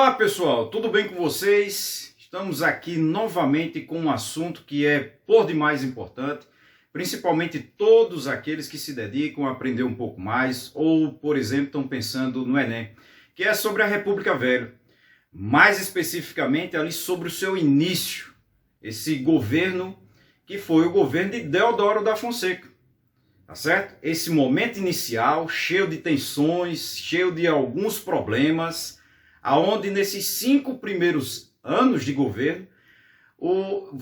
Olá pessoal, tudo bem com vocês? Estamos aqui novamente com um assunto que é por demais importante, principalmente todos aqueles que se dedicam a aprender um pouco mais ou, por exemplo, estão pensando no Enem, que é sobre a República Velha, mais especificamente ali sobre o seu início, esse governo que foi o governo de Deodoro da Fonseca, tá certo? Esse momento inicial cheio de tensões, cheio de alguns problemas, aonde nesses 5 primeiros anos de governo,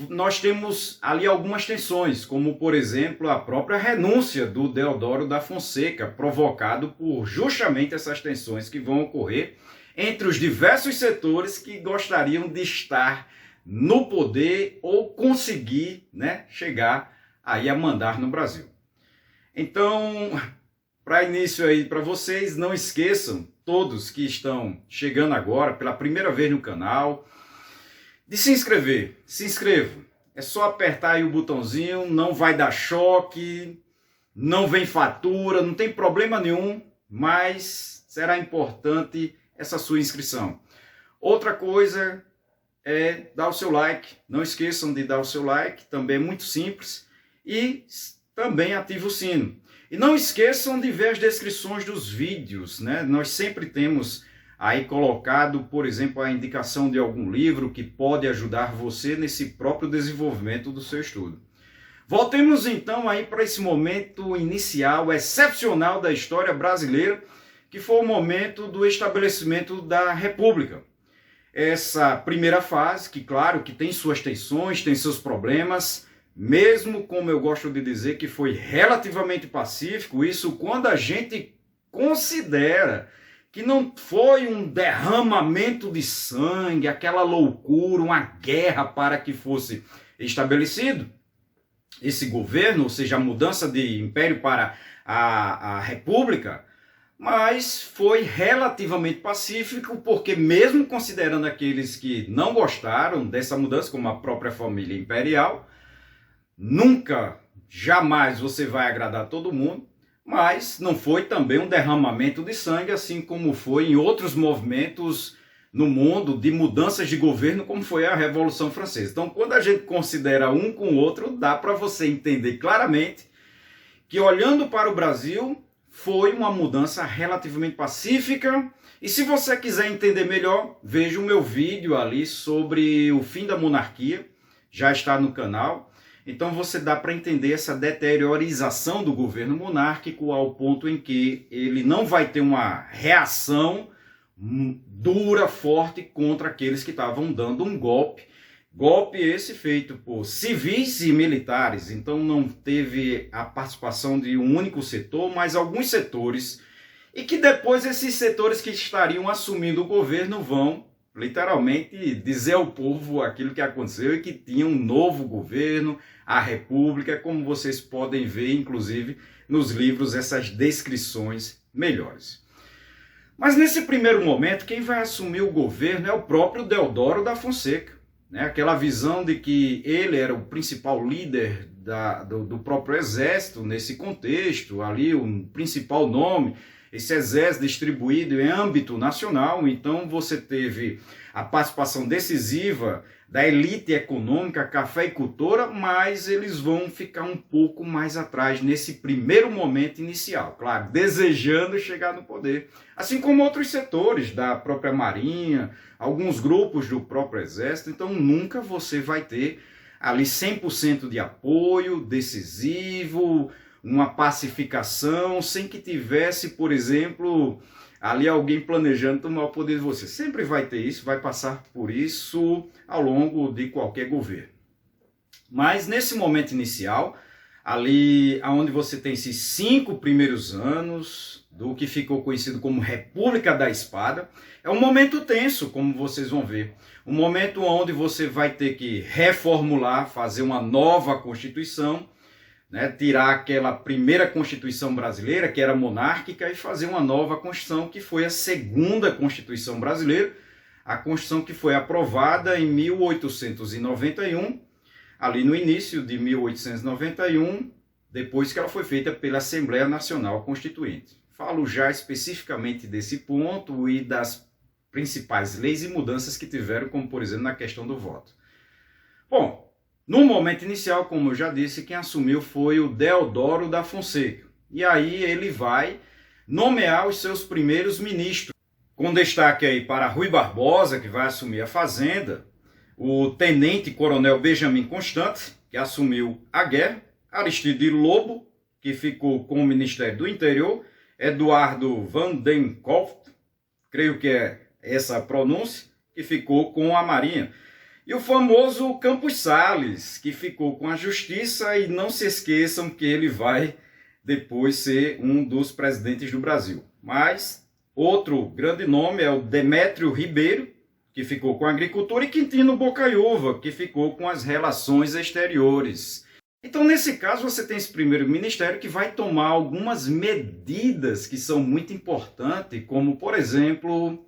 nós temos ali algumas tensões, como por exemplo a própria renúncia do Deodoro da Fonseca, provocado por justamente essas tensões que vão ocorrer entre os diversos setores que gostariam de estar no poder ou conseguir, chegar aí a mandar no Brasil. Então, para início aí para vocês, não esqueçam, todos que estão chegando agora pela primeira vez no canal, de se inscrever. Se inscrevam. É só apertar aí o botãozinho, não vai dar choque, não vem fatura, não tem problema nenhum, mas será importante essa sua inscrição. Outra coisa é dar o seu like. Não esqueçam de dar o seu like, também é muito simples. E também ative o sino. E não esqueçam de ver as descrições dos vídeos, né? Nós sempre temos aí colocado, por exemplo, a indicação de algum livro que pode ajudar você nesse próprio desenvolvimento do seu estudo. Voltemos então aí para esse momento inicial, excepcional da história brasileira, que foi o momento do estabelecimento da República. Essa primeira fase, que claro que tem suas tensões, tem seus problemas, mesmo como eu gosto de dizer que foi relativamente pacífico, isso quando a gente considera que não foi um derramamento de sangue, aquela loucura, uma guerra para que fosse estabelecido esse governo, ou seja, a mudança de império para a república, mas foi relativamente pacífico, porque mesmo considerando aqueles que não gostaram dessa mudança, como a própria família imperial, nunca, jamais você vai agradar todo mundo, mas não foi também um derramamento de sangue, assim como foi em outros movimentos no mundo de mudanças de governo, como foi a Revolução Francesa. Então, quando a gente considera um com o outro, dá para você entender claramente que, olhando para o Brasil, foi uma mudança relativamente pacífica. E se você quiser entender melhor, veja o meu vídeo ali sobre o fim da monarquia, já está no canal. Então você dá para entender essa deteriorização do governo monárquico ao ponto em que ele não vai ter uma reação dura, forte contra aqueles que estavam dando um golpe. Golpe esse feito por civis e militares. Então não teve a participação de um único setor, mas alguns setores. E que depois esses setores que estariam assumindo o governo vão literalmente dizer ao povo aquilo que aconteceu e que tinha um novo governo, a república, como vocês podem ver, inclusive, nos livros, essas descrições melhores. Mas nesse primeiro momento, quem vai assumir o governo é o próprio Deodoro da Fonseca, né? Aquela visão de que ele era o principal líder do próprio exército nesse contexto, ali o principal nome, esse exército distribuído em âmbito nacional. Então você teve a participação decisiva da elite econômica cafeicultora, mas eles vão ficar um pouco mais atrás nesse primeiro momento inicial, claro, desejando chegar no poder, assim como outros setores da própria marinha, alguns grupos do próprio exército. Então nunca você vai ter ali 100% de apoio decisivo, uma pacificação, sem que tivesse, por exemplo, ali alguém planejando tomar o poder de você. Sempre vai ter isso, vai passar por isso ao longo de qualquer governo. Mas nesse momento inicial, ali onde você tem esses 5 primeiros anos do que ficou conhecido como República da Espada, é um momento tenso, como vocês vão ver. Um momento onde você vai ter que reformular, fazer uma nova Constituição, tirar aquela primeira Constituição brasileira, que era monárquica, e fazer uma nova Constituição, que foi a segunda Constituição brasileira, a Constituição que foi aprovada em 1891, ali no início de 1891, depois que ela foi feita pela Assembleia Nacional Constituinte. Falo já especificamente desse ponto e das principais leis e mudanças que tiveram, como por exemplo na questão do voto. Bom, no momento inicial, como eu já disse, quem assumiu foi o Deodoro da Fonseca. E aí ele vai nomear os seus primeiros ministros, com destaque aí para Rui Barbosa, que vai assumir a Fazenda, o tenente-coronel Benjamin Constant, que assumiu a guerra, Aristide Lobo, que ficou com o Ministério do Interior, Eduardo Van den Kolff, creio que é essa a pronúncia, que ficou com a Marinha. E o famoso Campos Salles, que ficou com a Justiça, e não se esqueçam que ele vai depois ser um dos presidentes do Brasil. Mas outro grande nome é o Demétrio Ribeiro, que ficou com a Agricultura, e Quintino Bocaiúva, que ficou com as Relações Exteriores. Então, nesse caso, você tem esse primeiro ministério que vai tomar algumas medidas que são muito importantes, como, por exemplo,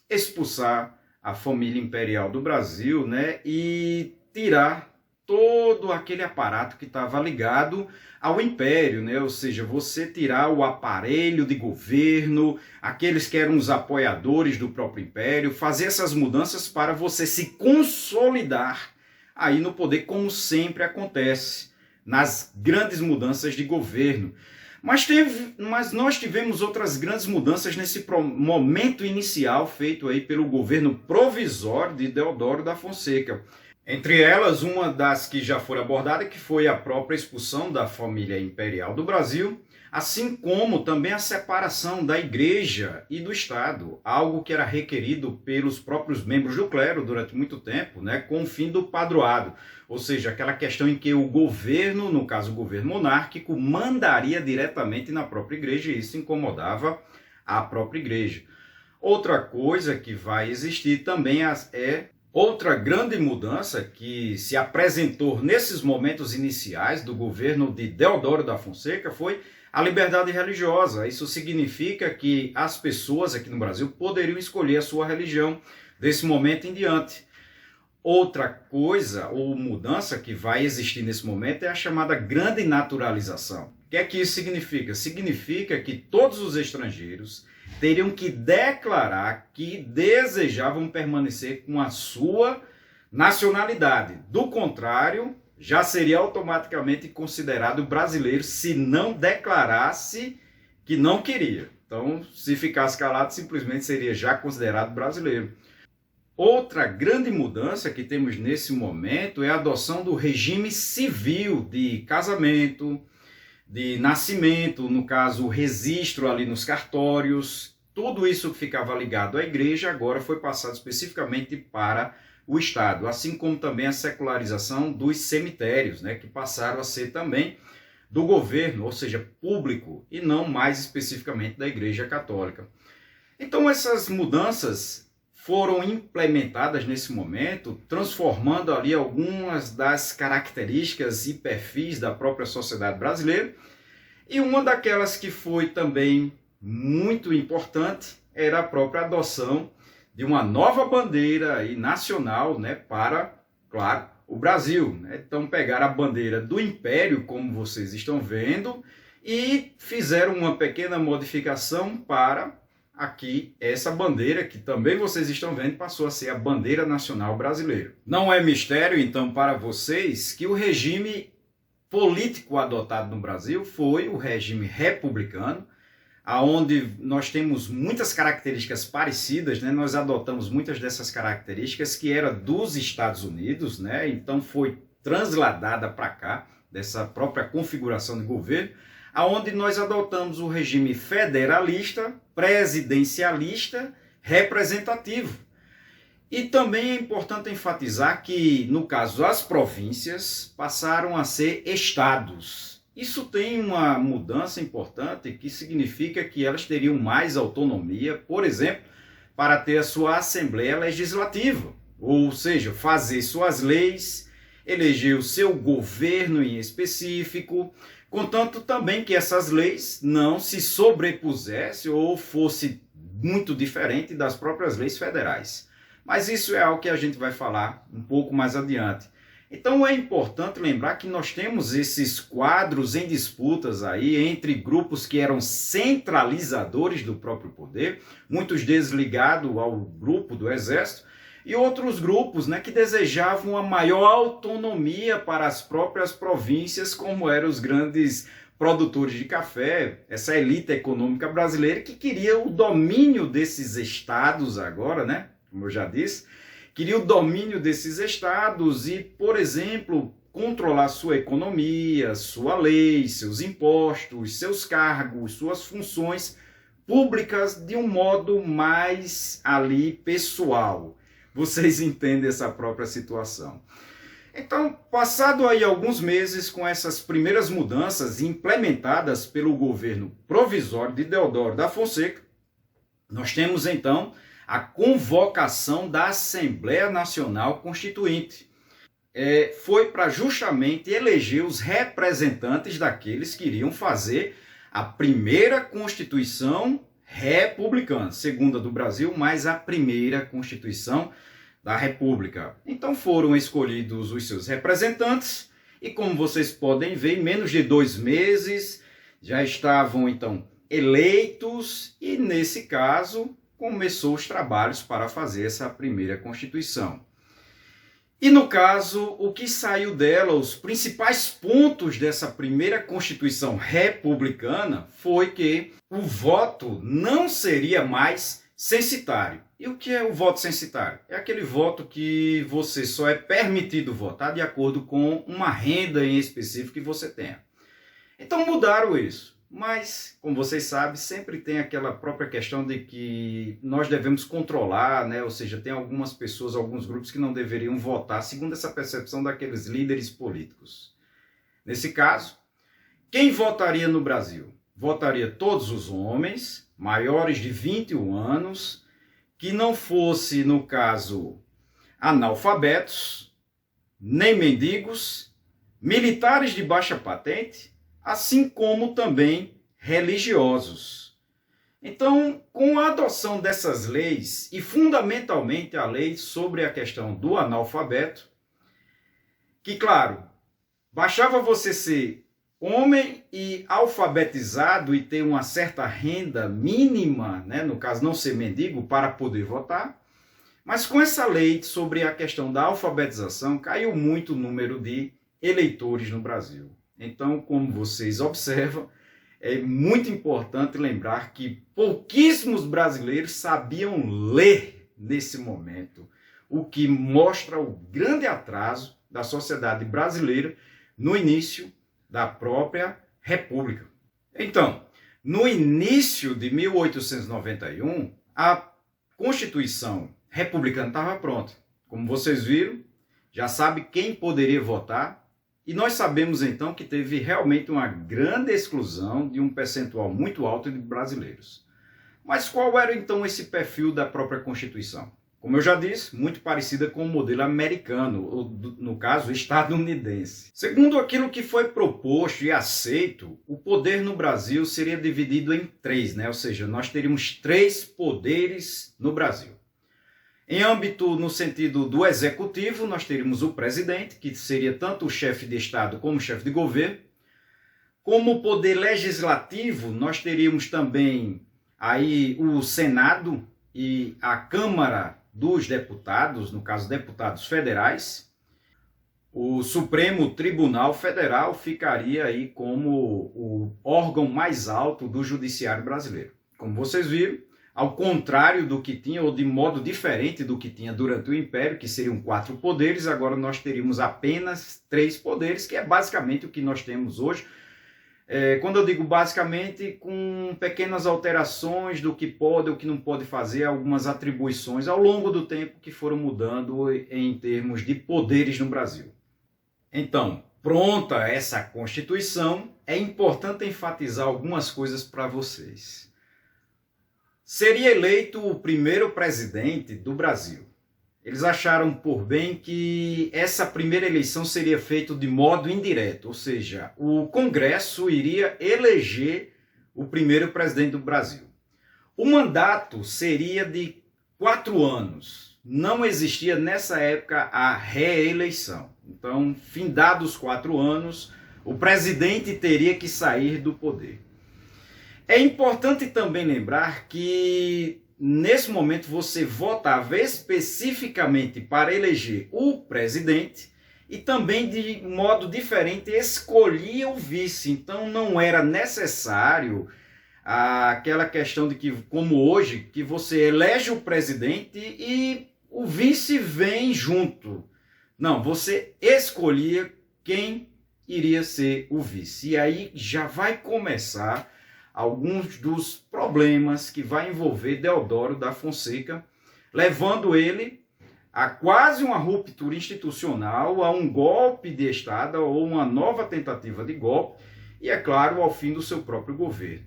expulsar a família imperial do Brasil, né, e tirar todo aquele aparato que estava ligado ao império, né? Ou seja, você tirar o aparelho de governo, aqueles que eram os apoiadores do próprio império, fazer essas mudanças para você se consolidar aí no poder, como sempre acontece nas grandes mudanças de governo. Mas nós tivemos outras grandes mudanças nesse momento inicial feito aí pelo governo provisório de Deodoro da Fonseca. Entre elas, uma das que já foi abordada, que foi a própria expulsão da família imperial do Brasil, assim como também a separação da Igreja e do Estado, algo que era requerido pelos próprios membros do clero durante muito tempo, né, com o fim do padroado, ou seja, aquela questão em que o governo, no caso o governo monárquico, mandaria diretamente na própria Igreja, e isso incomodava a própria Igreja. Outra coisa que vai existir também é outra grande mudança que se apresentou nesses momentos iniciais do governo de Deodoro da Fonseca foi a liberdade religiosa. Isso significa que as pessoas aqui no Brasil poderiam escolher a sua religião desse momento em diante. Outra coisa ou mudança que vai existir nesse momento é a chamada grande naturalização. O que é que isso significa? Significa que todos os estrangeiros teriam que declarar que desejavam permanecer com a sua nacionalidade. Do contrário, já seria automaticamente considerado brasileiro se não declarasse que não queria. Então, se ficasse calado, simplesmente seria já considerado brasileiro. Outra grande mudança que temos nesse momento é a adoção do regime civil de casamento, de nascimento, no caso, o registro ali nos cartórios. Tudo isso que ficava ligado à igreja agora foi passado especificamente para o Estado, assim como também a secularização dos cemitérios, né, que passaram a ser também do governo, ou seja, público, e não mais especificamente da Igreja Católica. Então essas mudanças foram implementadas nesse momento, transformando ali algumas das características e perfis da própria sociedade brasileira. E uma daquelas que foi também muito importante era a própria adoção de uma nova bandeira aí nacional, né, para, claro, o Brasil. Né? Então pegaram a bandeira do Império, como vocês estão vendo, e fizeram uma pequena modificação para aqui essa bandeira, que também vocês estão vendo, passou a ser a bandeira nacional brasileira. Não é mistério, então, para vocês que o regime político adotado no Brasil foi o regime republicano, aonde nós temos muitas características parecidas, né? Nós adotamos muitas dessas características que era dos Estados Unidos, né? Então foi transladada para cá, dessa própria configuração de governo, aonde nós adotamos o regime federalista, presidencialista, representativo. E também é importante enfatizar que, no caso, as províncias passaram a ser estados. Isso tem uma mudança importante que significa que elas teriam mais autonomia, por exemplo, para ter a sua Assembleia Legislativa, ou seja, fazer suas leis, eleger o seu governo em específico, contanto também que essas leis não se sobrepusessem ou fosse muito diferente das próprias leis federais. Mas isso é algo que a gente vai falar um pouco mais adiante. Então é importante lembrar que nós temos esses quadros em disputas aí entre grupos que eram centralizadores do próprio poder, muitos deles ligados ao grupo do Exército, e outros grupos, né, que desejavam uma maior autonomia para as próprias províncias, como eram os grandes produtores de café, essa elite econômica brasileira que queria o domínio desses estados agora, né, como eu já disse, queria o domínio desses estados e, por exemplo, controlar sua economia, sua lei, seus impostos, seus cargos, suas funções públicas de um modo mais ali pessoal. Vocês entendem essa própria situação. Então, passado aí alguns meses com essas primeiras mudanças implementadas pelo governo provisório de Deodoro da Fonseca, nós temos então a convocação da Assembleia Nacional Constituinte. Foi para justamente eleger os representantes daqueles que iriam fazer a primeira Constituição republicana, segunda do Brasil, mas a primeira Constituição da República. Então foram escolhidos os seus representantes e, como vocês podem ver, em menos de 2 meses já estavam então eleitos e, nesse caso, começou os trabalhos para fazer essa primeira Constituição. E no caso, o que saiu dela, os principais pontos dessa primeira Constituição republicana foi que o voto não seria mais censitário. E o que é o voto censitário? É aquele voto que você só é permitido votar de acordo com uma renda em específico que você tenha. Então mudaram isso. Mas, como vocês sabem, sempre tem aquela própria questão de que nós devemos controlar, né? Ou seja, tem algumas pessoas, alguns grupos que não deveriam votar segundo essa percepção daqueles líderes políticos. Nesse caso, quem votaria no Brasil? Votaria todos os homens maiores de 21 anos, que não fosse, no caso, analfabetos, nem mendigos, militares de baixa patente, assim como também religiosos. Então, com a adoção dessas leis, e fundamentalmente a lei sobre a questão do analfabeto, que, claro, bastava você ser homem e alfabetizado e ter uma certa renda mínima, né, no caso não ser mendigo, para poder votar, mas com essa lei sobre a questão da alfabetização, caiu muito o número de eleitores no Brasil. Então, como vocês observam, é muito importante lembrar que pouquíssimos brasileiros sabiam ler nesse momento, o que mostra o grande atraso da sociedade brasileira no início da própria República. Então, no início de 1891, a Constituição republicana estava pronta. Como vocês viram, já sabe quem poderia votar. E nós sabemos, então, que teve realmente uma grande exclusão de um percentual muito alto de brasileiros. Mas qual era, então, esse perfil da própria Constituição? Como eu já disse, muito parecida com o modelo americano, ou, no caso, estadunidense. Segundo aquilo que foi proposto e aceito, o poder no Brasil seria dividido em 3, né? Ou seja, nós teríamos 3 poderes no Brasil. Em âmbito, no sentido do executivo, nós teríamos o presidente, que seria tanto o chefe de Estado como o chefe de governo. Como o poder legislativo, nós teríamos também aí o Senado e a Câmara dos Deputados, no caso, deputados federais. O Supremo Tribunal Federal ficaria aí como o órgão mais alto do judiciário brasileiro. Como vocês viram, ao contrário do que tinha, ou de modo diferente do que tinha durante o Império, que seriam 4 poderes, agora nós teríamos apenas 3 poderes, que é basicamente o que nós temos hoje. Quando eu digo basicamente, com pequenas alterações do que pode ou que não pode fazer, algumas atribuições ao longo do tempo que foram mudando em termos de poderes no Brasil. Então, pronta essa Constituição, é importante enfatizar algumas coisas para vocês. Seria eleito o primeiro presidente do Brasil. Eles acharam por bem que essa primeira eleição seria feita de modo indireto, ou seja, o Congresso iria eleger o primeiro presidente do Brasil. O mandato seria de 4 anos. Não existia nessa época a reeleição. Então, findados 4 anos, o presidente teria que sair do poder. É importante também lembrar que, nesse momento, você votava especificamente para eleger o presidente e também, de modo diferente, escolhia o vice. Então, não era necessário aquela questão de que, como hoje, que você elege o presidente e o vice vem junto. Não, você escolhia quem iria ser o vice. E aí já vai começar alguns dos problemas que vai envolver Deodoro da Fonseca, levando ele a quase uma ruptura institucional, a um golpe de Estado ou uma nova tentativa de golpe e, é claro, ao fim do seu próprio governo.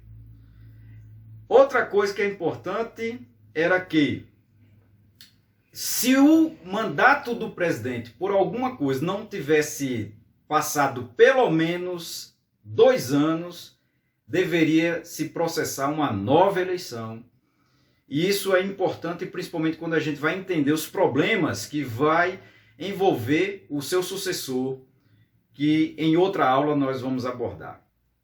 Outra coisa que é importante era que, se o mandato do presidente, por alguma coisa, não tivesse passado pelo menos 2 anos, deveria se processar uma nova eleição. E isso é importante, principalmente quando a gente vai entender os problemas que vai envolver o seu sucessor, que em outra aula nós vamos abordar.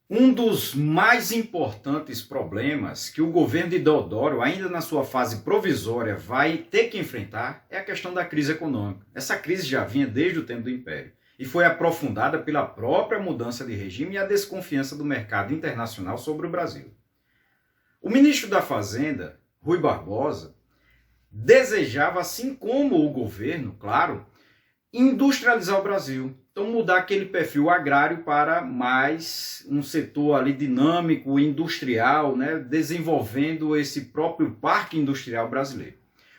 Um dos mais importantes problemas que o governo de Deodoro, ainda na sua fase provisória, vai ter que enfrentar é a questão da crise econômica. Essa crise já vinha desde o tempo do Império e foi aprofundada pela própria mudança de regime e a desconfiança do mercado internacional sobre o Brasil. O ministro da Fazenda, Rui Barbosa, desejava, assim como o governo, claro, industrializar o Brasil. Então, mudar aquele perfil agrário para mais um setor ali dinâmico, industrial, né, desenvolvendo esse próprio parque industrial brasileiro.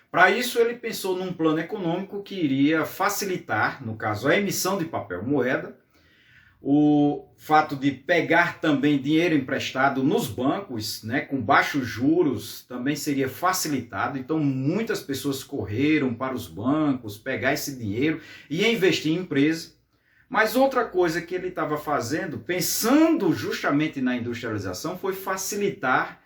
Para isso, ele pensou num plano econômico que iria facilitar, no caso, a emissão de papel moeda, o fato de pegar também dinheiro emprestado nos bancos, né, com baixos juros, também seria facilitado. Então, muitas pessoas correram para os bancos, pegar esse dinheiro e investir em empresa. Mas outra coisa que ele estava fazendo, pensando justamente na industrialização, foi facilitar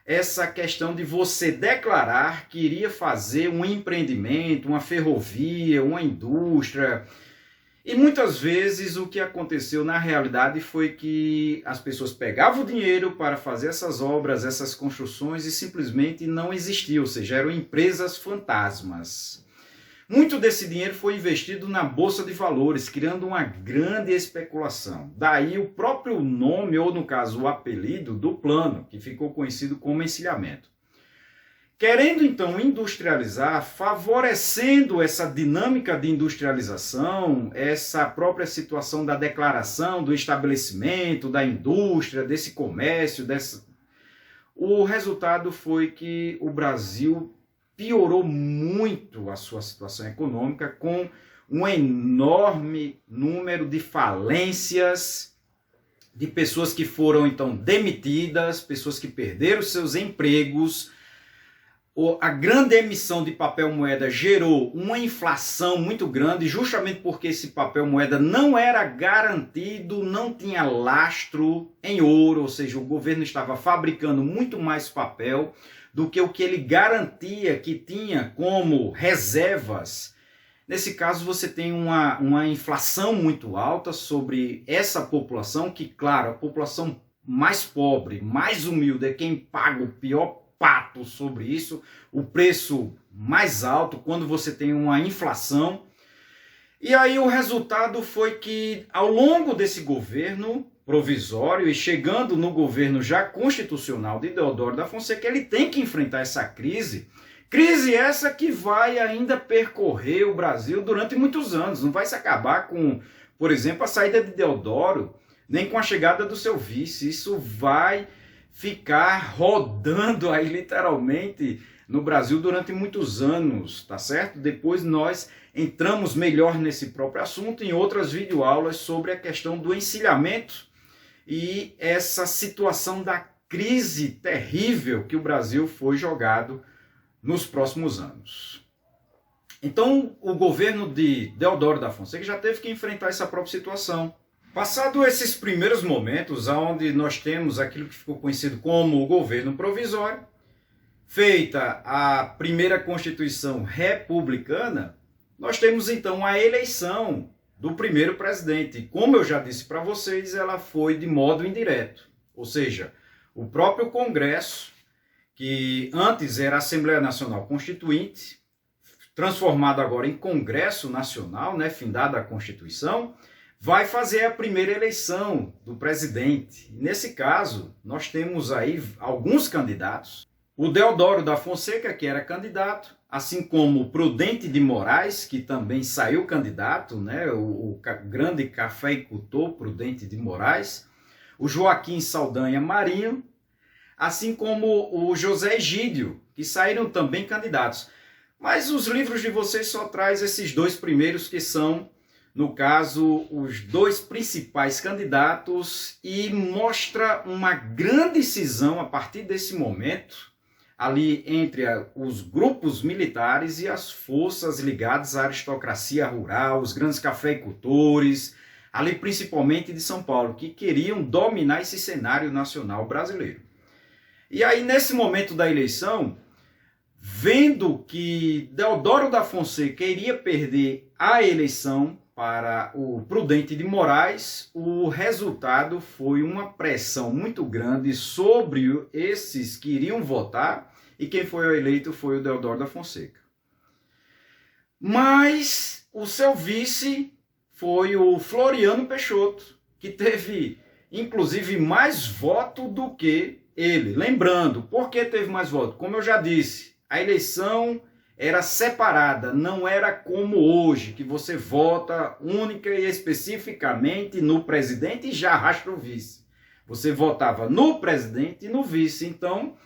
essa questão de você declarar que iria fazer um empreendimento, uma ferrovia, uma indústria. E muitas vezes o que aconteceu na realidade foi que as pessoas pegavam o dinheiro para fazer essas obras, essas construções e simplesmente não existiam, ou seja, eram empresas fantasmas. Muito desse dinheiro foi investido na Bolsa de Valores, criando uma grande especulação. Daí o próprio nome, ou no caso o apelido, do plano, que ficou conhecido como encilhamento. Querendo então industrializar, favorecendo essa dinâmica de industrialização, essa própria situação da declaração, do estabelecimento, da indústria, desse comércio, o resultado foi que o Brasil piorou muito a sua situação econômica, com um enorme número de falências, de pessoas que foram então demitidas, pessoas que perderam seus empregos. A grande emissão de papel moeda gerou uma inflação muito grande, justamente porque esse papel moeda não era garantido, não tinha lastro em ouro, ou seja, o governo estava fabricando muito mais papel do que o que ele garantia que tinha como reservas. Nesse caso, você tem uma inflação muito alta sobre essa população, que, claro, a população mais pobre, mais humilde, é quem paga o pior pato sobre isso, o preço mais alto quando você tem uma inflação. E aí o resultado foi que, ao longo desse governo provisório e chegando no governo já constitucional de Deodoro da Fonseca, ele tem que enfrentar essa crise. Crise essa que vai ainda percorrer o Brasil durante muitos anos. Não vai se acabar com, por exemplo, a saída de Deodoro, nem com a chegada do seu vice. Isso vai ficar rodando aí literalmente no Brasil durante muitos anos, tá certo? Depois nós entramos melhor nesse próprio assunto em outras videoaulas sobre a questão do encilhamento e essa situação da crise terrível que o Brasil foi jogado nos próximos anos. Então, o governo de Deodoro da Fonseca já teve que enfrentar essa própria situação. Passado esses primeiros momentos, onde nós temos aquilo que ficou conhecido como o governo provisório, feita a primeira Constituição republicana, nós temos então a eleição do primeiro presidente. E como eu já disse para vocês, ela foi de modo indireto. Ou seja, o próprio Congresso, que antes era Assembleia Nacional Constituinte, transformado agora em Congresso Nacional, né, findada a Constituição, vai fazer a primeira eleição do presidente. Nesse caso, nós temos aí alguns candidatos. O Deodoro da Fonseca, que era candidato, assim como o Prudente de Moraes, que também saiu candidato, né, o grande cafeicultor Prudente de Moraes, o Joaquim Saldanha Marinho, assim como o José Egídio, que saíram também candidatos. Mas os livros de vocês só trazem esses dois primeiros, que são, no caso, os dois principais candidatos, e mostra uma grande cisão a partir desse momento, ali entre os grupos militares e as forças ligadas à aristocracia rural, os grandes cafeicultores, ali principalmente de São Paulo, que queriam dominar esse cenário nacional brasileiro. E aí, nesse momento da eleição, vendo que Deodoro da Fonseca iria perder a eleição para o Prudente de Moraes, o resultado foi uma pressão muito grande sobre esses que iriam votar, e quem foi eleito foi o Deodoro da Fonseca. Mas o seu vice foi o Floriano Peixoto, que teve, inclusive, mais voto do que ele. Lembrando, por que teve mais voto? Como eu já disse, a eleição era separada, não era como hoje, que você vota única e especificamente no presidente e já arrasta o vice. Você votava no presidente e no vice. Então,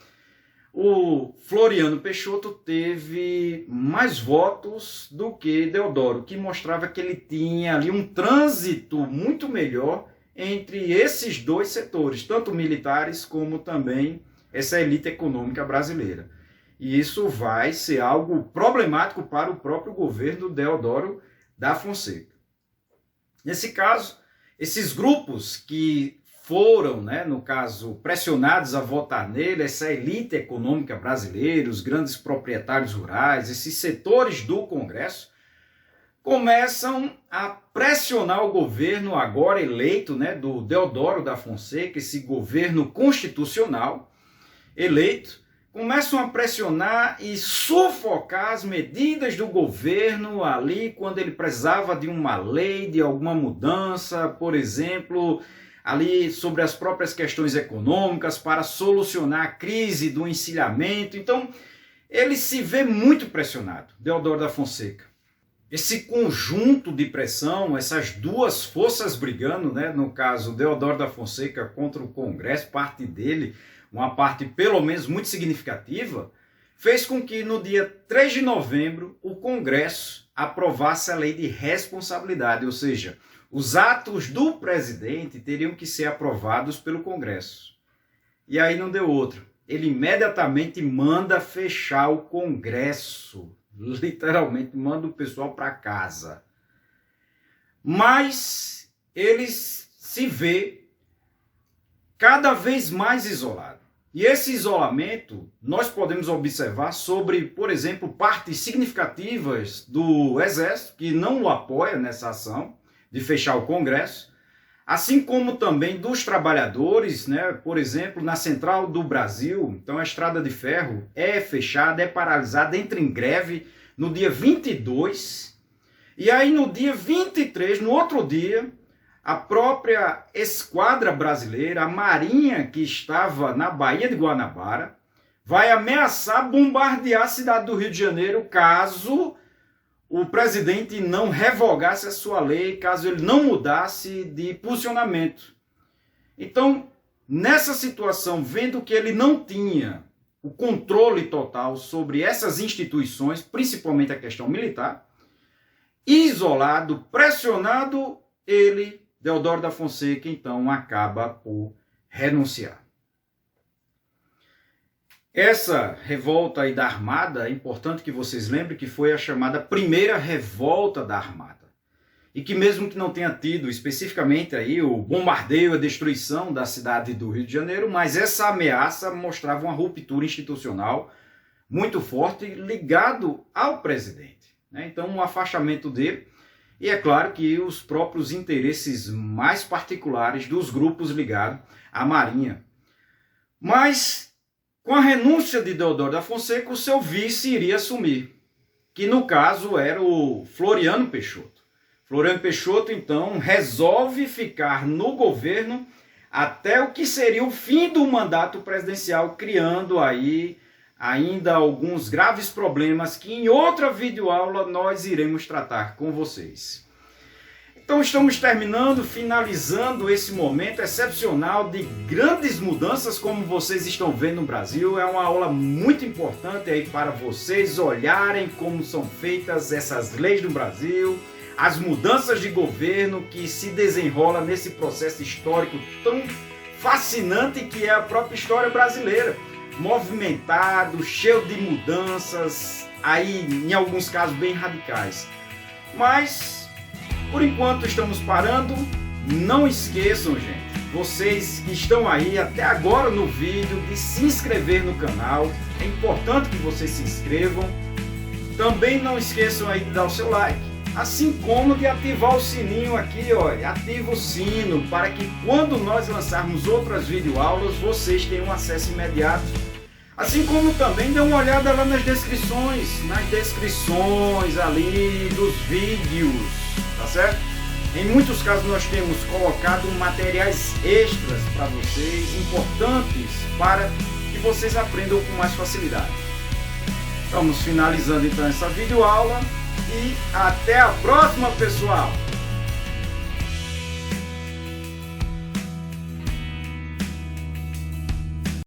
o Floriano Peixoto teve mais votos do que Deodoro, que mostrava que ele tinha ali um trânsito muito melhor entre esses dois setores, tanto militares como também essa elite econômica brasileira. E isso vai ser algo problemático para o próprio governo Deodoro da Fonseca. Nesse caso, esses grupos que foram, né, no caso, pressionados a votar nele, essa elite econômica brasileira, os grandes proprietários rurais, esses setores do Congresso, começam a pressionar o governo agora eleito, né, do Deodoro da Fonseca, esse governo constitucional eleito, começam a pressionar e sufocar as medidas do governo ali quando ele precisava de uma lei, de alguma mudança, por exemplo, ali sobre as próprias questões econômicas para solucionar a crise do encilhamento. Então, ele se vê muito pressionado, Deodoro da Fonseca. Esse conjunto de pressão, essas duas forças brigando, né, no caso Deodoro da Fonseca contra o Congresso, parte dele, uma parte pelo menos muito significativa, fez com que no dia 3 de novembro o Congresso aprovasse a lei de responsabilidade, ou seja, os atos do presidente teriam que ser aprovados pelo Congresso. E aí não deu outro. Ele imediatamente manda fechar o Congresso, literalmente manda o pessoal para casa. Mas ele se vê cada vez mais isolado. E esse isolamento nós podemos observar sobre, por exemplo, partes significativas do Exército, que não o apoia nessa ação de fechar o Congresso, assim como também dos trabalhadores, né? Por exemplo, na Central do Brasil, então a Estrada de Ferro é fechada, é paralisada, entra em greve no dia 22, e aí no dia 23, no outro dia, a própria esquadra brasileira, a Marinha que estava na Baía de Guanabara, vai ameaçar bombardear a cidade do Rio de Janeiro caso o presidente não revogasse a sua lei, caso ele não mudasse de posicionamento. Então, nessa situação, vendo que ele não tinha o controle total sobre essas instituições, principalmente a questão militar, isolado, pressionado, ele, Deodoro da Fonseca, então acaba por renunciar. Essa revolta aí da Armada, é importante que vocês lembrem que foi a chamada primeira revolta da Armada. E que mesmo que não tenha tido especificamente aí o bombardeio, a destruição da cidade do Rio de Janeiro, mas essa ameaça mostrava uma ruptura institucional muito forte ligado ao presidente, né? Então, um afastamento dele. E é claro que os próprios interesses mais particulares dos grupos ligados à Marinha. Mas, com a renúncia de Deodoro da Fonseca, o seu vice iria assumir, que no caso era o Floriano Peixoto. Floriano Peixoto, então, resolve ficar no governo até o que seria o fim do mandato presidencial, criando aí ainda alguns graves problemas que em outra videoaula nós iremos tratar com vocês. Então estamos finalizando esse momento excepcional de grandes mudanças, como vocês estão vendo no Brasil. É uma aula muito importante aí para vocês olharem como são feitas essas leis no Brasil, as mudanças de governo que se desenrola nesse processo histórico tão fascinante que é a própria história brasileira. Movimentado, cheio de mudanças, aí em alguns casos bem radicais. Mas, por enquanto estamos parando. Não esqueçam, gente, vocês que estão aí até agora no vídeo, de se inscrever no canal. É importante que vocês se inscrevam. Também não esqueçam aí de dar o seu like, assim como de ativar o sininho aqui, olha, ativa o sino para que quando nós lançarmos outras videoaulas, vocês tenham acesso imediato. Assim como também dê uma olhada lá nas descrições ali dos vídeos, tá certo? Em muitos casos nós temos colocado materiais extras para vocês, importantes para que vocês aprendam com mais facilidade. Estamos finalizando então essa videoaula e até a próxima, pessoal!